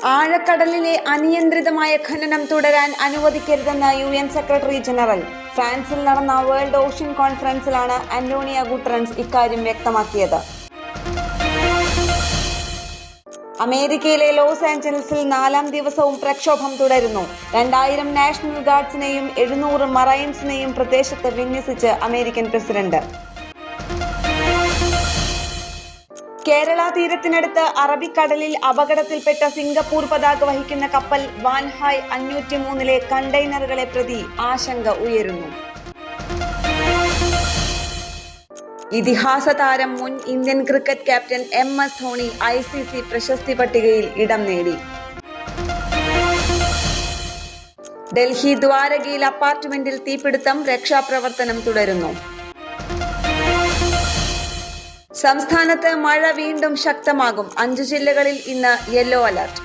ആഴക്കടലിലെ അനിയന്ത്രിതമായ ഖനനം തുടരാൻ അനുവദിക്കരുതെന്ന് UN സെക്രട്ടറി ജനറൽ. ഫ്രാൻസിൽ നടന്ന വേൾഡ് ഓഷ്യൻ കോൺഫറൻസിലാണ് അന്റോണിയോ ഗുട്ടറസ് ഇക്കാര്യം വ്യക്തമാക്കിയത്. അമേരിക്കയിലെ ലോസ് ആഞ്ചലസിൽ 4-ാം ദിവസവും പ്രക്ഷോഭം തുടരുന്നു. 2000 നാഷണൽ ഗാർഡ്സിനെയും 700 മറൈൻസിനെയും പ്രദേശത്ത് വിന്യസിച്ച് അമേരിക്കൻ പ്രസിഡന്റ്. കേരള തീരത്തിനടുത്ത് അറബിക്കടലിൽ അപകടത്തിൽപ്പെട്ട സിംഗപ്പൂർ പതാക വഹിക്കുന്ന കപ്പൽ വാൻഹായ് 503 കണ്ടെയ്നറുകളെ പ്രതി ആശങ്ക ഉയരുന്നു. ഇതിഹാസ താരം മുൻ Indian cricket captain MS Dhoni ICC പ്രശസ്തി പട്ടികയിൽ ഇടം നേടി. ഡൽഹി ദ്വാരകയിൽ അപ്പാർട്ട്മെന്റിൽ തീപിടുത്തം, രക്ഷാപ്രവർത്തനം തുടരുന്നു. സംസ്ഥാനത്ത് മഴ വീണ്ടും ശക്തമാകും. 5 ജില്ലകളിൽ ഇന്ന് യെല്ലോ അലർട്ട്.